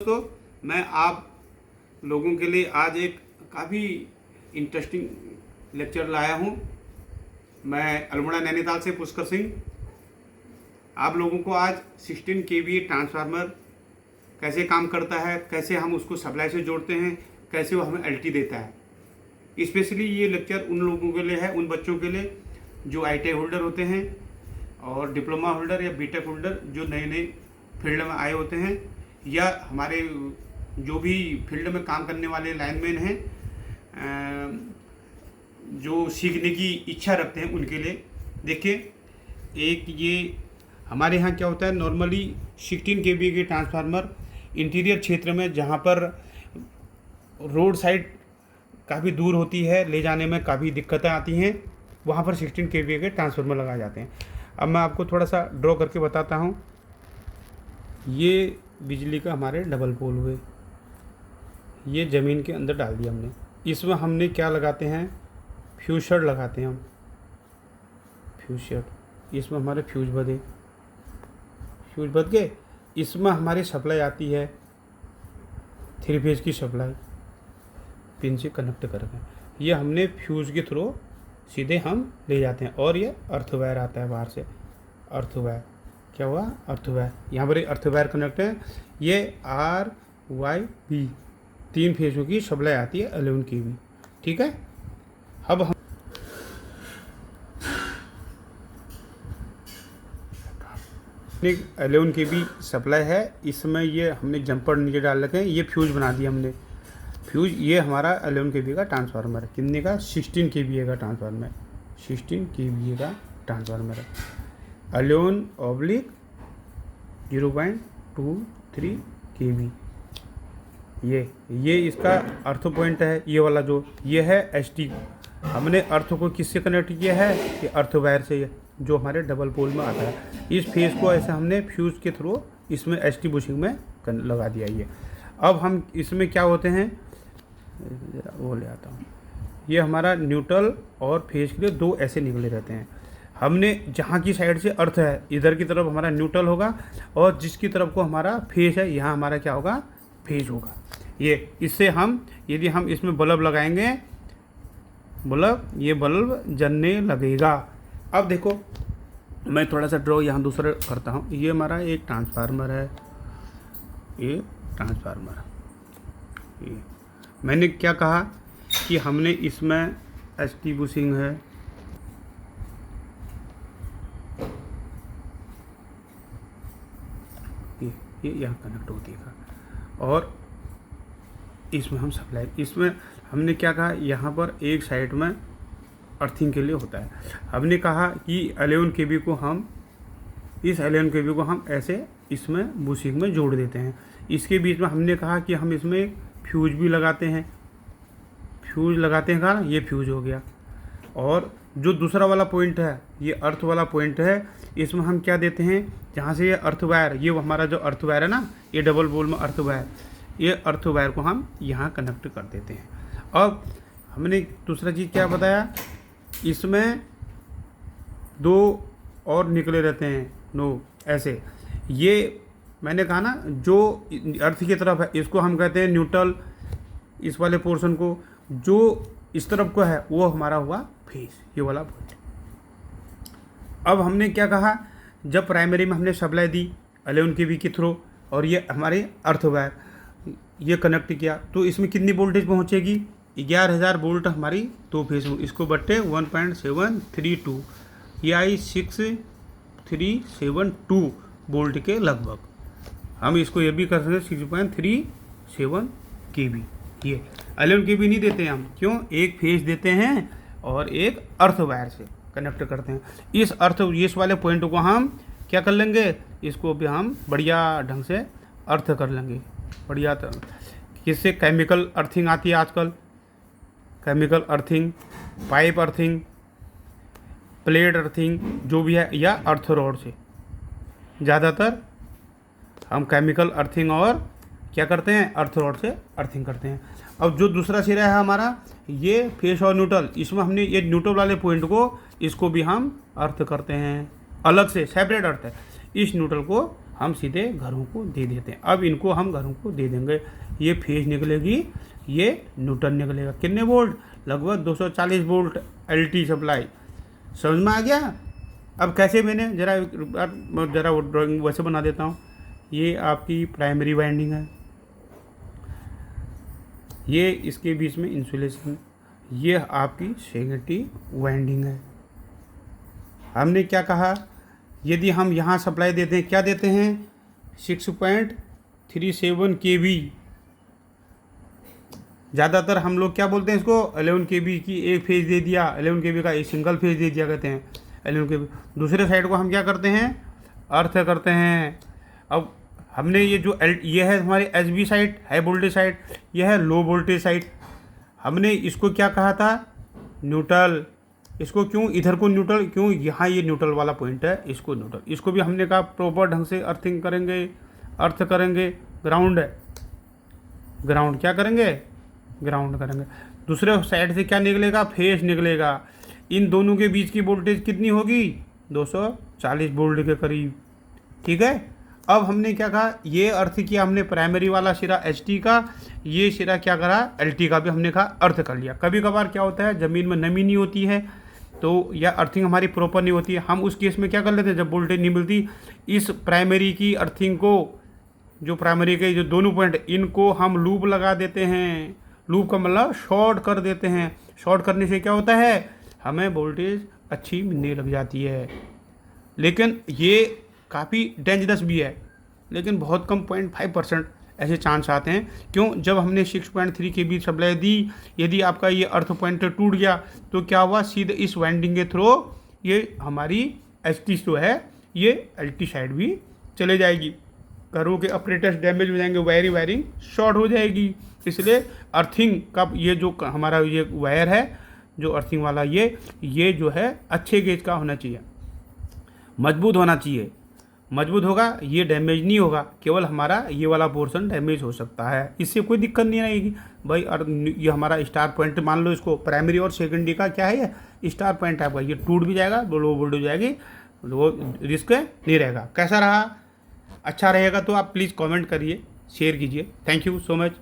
दोस्तों, मैं आप लोगों के लिए आज एक काफ़ी इंटरेस्टिंग लेक्चर लाया हूं। मैं अल्मोड़ा नैनीताल से पुष्कर सिंह आप लोगों को आज 16 केवीए ट्रांसफार्मर कैसे काम करता है, कैसे हम उसको सप्लाई से जोड़ते हैं, कैसे वो हमें एलटी देता है। स्पेशली ये लेक्चर उन लोगों के लिए है, उन बच्चों के लिए जो ITI होल्डर होते हैं और डिप्लोमा होल्डर या बीटेक होल्डर जो नए नए फील्ड में आए होते हैं, या हमारे जो भी फील्ड में काम करने वाले लाइनमैन हैं जो सीखने की इच्छा रखते हैं उनके लिए। देखिए, एक ये हमारे यहाँ क्या होता है, नॉर्मली 16 केवी के ट्रांसफार्मर इंटीरियर क्षेत्र में जहाँ पर रोड साइड काफ़ी दूर होती है, ले जाने में काफ़ी दिक्कतें आती हैं, वहाँ पर 16 केवी के ट्रांसफार्मर लगाए जाते हैं। अब मैं आपको थोड़ा सा ड्रॉ करके बताता हूँ। ये बिजली का हमारे डबल पोल हुए, ये ज़मीन के अंदर डाल दिया हमने। इसमें हमने क्या लगाते हैं, फ्यूज शर्ट लगाते हैं हम, फ्यूज शर्ट। इसमें हमारे फ्यूज बद गए। इसमें हमारी सप्लाई आती है 3 फेज की सप्लाई, पिन से कनेक्ट करके ये हमने फ्यूज के थ्रू सीधे हम ले जाते हैं। और ये अर्थ वायर आता है बाहर से, अर्थ वायर क्या हुआ, अर्थ वायर। यहाँ पर अर्थ वायर कनेक्ट है। ये RYB 3 फेजों की सप्लाई आती है 11 केवी। ठीक है, अब हम 11 केवी सप्लाई है। इसमें ये हमने जंपर नीचे डाल रखे हैं, ये फ्यूज बना दिया हमने। फ्यूज ये हमारा 11 केवी का ट्रांसफार्मर है। कितने का, 16 केवी का ट्रांसफार्मर, 16 केवी का ट्रांसफार्मर है। 11/0.23 केवी। ये इसका अर्थ पॉइंट है। ये वाला जो ये है ST, हमने अर्थ को किससे कनेक्ट किया है, ये अर्थ वायर से, जो हमारे डबल पोल में आता है। इस फेज को ऐसे हमने फ्यूज के थ्रू इसमें ST बुशिंग में लगा दिया। ये अब हम इसमें क्या होते हैं, वो ले आता हूँ। ये हमारा न्यूट्रल और फेज के लिए 2 ऐसे निकले रहते हैं। हमने जहाँ की साइड से अर्थ है, इधर की तरफ हमारा न्यूट्रल होगा, और जिसकी तरफ को हमारा फेज है, यहाँ हमारा क्या होगा, फेज होगा। ये इससे हम यदि हम इसमें बल्ब लगाएंगे, ये बल्ब जलने लगेगा। अब देखो, मैं थोड़ा सा ड्रॉ यहाँ दूसरा करता हूँ। ये हमारा एक ट्रांसफार्मर है, ये ट्रांसफार्मर। ये मैंने क्या कहा कि हमने इसमें ST बुशिंग है, ये यहाँ कनेक्ट होती है, और इसमें हम सप्लाई, इसमें हमने क्या कहा, यहाँ पर एक साइड में अर्थिंग के लिए होता है। हमने कहा कि 11 केवी को हम, इस 11 केवी को हम ऐसे इसमें बुशिंग में जोड़ देते हैं। इसके बीच में हमने कहा कि हम इसमें फ्यूज भी लगाते हैं। फ्यूज लगाते हैं, कहा ये फ्यूज हो गया। और जो दूसरा वाला पॉइंट है, ये अर्थ वाला पॉइंट है, इसमें हम क्या देते हैं, जहाँ से ये अर्थ वायर, ये हमारा जो अर्थ वायर है ना, ये डबल पोल में अर्थ वायर, ये अर्थ वायर को हम यहाँ कनेक्ट कर देते हैं। अब हमने दूसरा चीज़ क्या बताया, इसमें 2 और निकले रहते हैं, ऐसे। ये मैंने कहा ना, जो अर्थ की तरफ है इसको हम कहते हैं न्यूट्रल, इस वाले पोर्शन को, जो इस तरफ को है वो हमारा हुआ फेज, ये वाला पॉइंट। अब हमने क्या कहा, जब प्राइमरी में हमने सप्लाई दी 11 केवी के थ्रू, और ये हमारे अर्थ वायर ये कनेक्ट किया, तो इसमें कितनी वोल्टेज पहुंचेगी, 11,000 वोल्ट हमारी 2 फेज में। इसको बट्टे 1.732, ये आई 6372 वोल्ट के लगभग। हम इसको ये भी कर सकते हैं 6.37 केवी। ये 11 केवी नहीं देते हम, क्यों, एक फेज देते हैं और एक अर्थ वायर से कनेक्ट करते हैं। इस वाले पॉइंट को हम क्या कर लेंगे, इसको भी हम बढ़िया ढंग से अर्थ कर लेंगे, बढ़िया। किससे, केमिकल अर्थिंग आती है आजकल, chemical earthing, pipe earthing, plate earthing, जो भी है, या अर्थ रॉड से। ज़्यादातर हम केमिकल अर्थिंग और क्या करते हैं, अर्थ रॉड से अर्थिंग करते हैं। अब जो दूसरा सिरा है हमारा, ये फेस और न्यूट्रल, इसमें हमने ये न्यूट्रल वाले पॉइंट को, इसको भी हम अर्थ करते हैं, अलग से सेपरेट अर्थ है। इस न्यूट्रल को हम सीधे घरों को दे देते हैं। अब इनको हम घरों को दे देंगे, ये फेज निकलेगी, ये न्यूट्रल निकलेगा। कितने वोल्ट? लगभग 240 वोल्ट LT सप्लाई। समझ में आ गया? अब कैसे मैंने जरा वो ड्राइंग वैसे बना देता हूँ। ये आपकी प्राइमरी वाइंडिंग है, ये इसके बीच में इंसुलेशन, ये आपकी सेकेंडरी वाइंडिंग है। हमने क्या कहा, यदि हम यहाँ सप्लाई देते हैं, क्या देते हैं, 6.37 kV। ज़्यादातर हम लोग क्या बोलते हैं इसको, 11 kV की एक फेज दे दिया, 11 kV का एक सिंगल फेज दे दिया कहते हैं 11 kV। दूसरे साइड को हम क्या करते हैं, अर्थ करते हैं। अब हमने ये जो ये है हमारी SB side, high voltage side, यह है लो वोल्टेज साइड। हमने इसको क्या कहा था, न्यूट्रल। इसको क्यों, इधर को न्यूट्रल क्यों, यहाँ ये न्यूट्रल वाला पॉइंट है, इसको न्यूट्रल। इसको भी हमने कहा प्रॉपर ढंग से अर्थिंग करेंगे, अर्थ करेंगे। ग्राउंड है, ग्राउंड क्या करेंगे, ग्राउंड करेंगे। दूसरे साइड से क्या निकलेगा, फेज निकलेगा। इन दोनों के बीच की वोल्टेज कितनी होगी, 240 वोल्ट के करीब। ठीक है। अब हमने क्या कहा, ये अर्थ किया हमने प्राइमरी वाला सिरा HT का, ये सिरा क्या करा LT का भी हमने कहा अर्थ कर लिया। कभी कभार क्या होता है, ज़मीन में नमी नहीं होती है तो या अर्थिंग हमारी प्रॉपर नहीं होती है, हम उस केस में क्या कर लेते हैं, जब वोल्टेज नहीं मिलती, इस प्राइमरी की अर्थिंग को, जो प्राइमरी के जो दोनों पॉइंट, इनको हम लूप लगा देते हैं। लूप का मतलब शॉर्ट कर देते हैं। शॉर्ट करने से क्या होता है, हमें वोल्टेज अच्छी मिलने लग जाती है। लेकिन ये काफ़ी डेंजरस भी है, लेकिन बहुत कम 0.5% ऐसे चांस आते हैं। क्यों, जब हमने 6.3 kV सप्लाई दी, यदि आपका ये अर्थ पॉइंट टूट गया तो क्या हुआ, सीधे इस वाइंडिंग के थ्रू ये हमारी HT जो है ये LT साइड भी चले जाएगी। घरों के ऑपरेटर्स डैमेज हो जाएंगे, वायरिंग शॉर्ट हो जाएगी। इसलिए अर्थिंग का ये जो हमारा ये वायर है, जो अर्थिंग वाला ये जो है अच्छे गेज का होना चाहिए, मजबूत होना चाहिए। मजबूत होगा, ये डैमेज नहीं होगा, केवल हमारा ये वाला पोर्शन डैमेज हो सकता है, इससे कोई दिक्कत नहीं आएगी भाई। और ये हमारा स्टार पॉइंट मान लो, इसको प्राइमरी और सेकेंडरी का क्या है, ये स्टार पॉइंट आपका, ये टूट भी जाएगा, लो वोल्टेज हो जाएगी, वो रिस्क नहीं रहेगा। कैसा रहा, अच्छा रहेगा तो आप प्लीज़ कमेंट करिए, शेयर कीजिए। Thank you so much.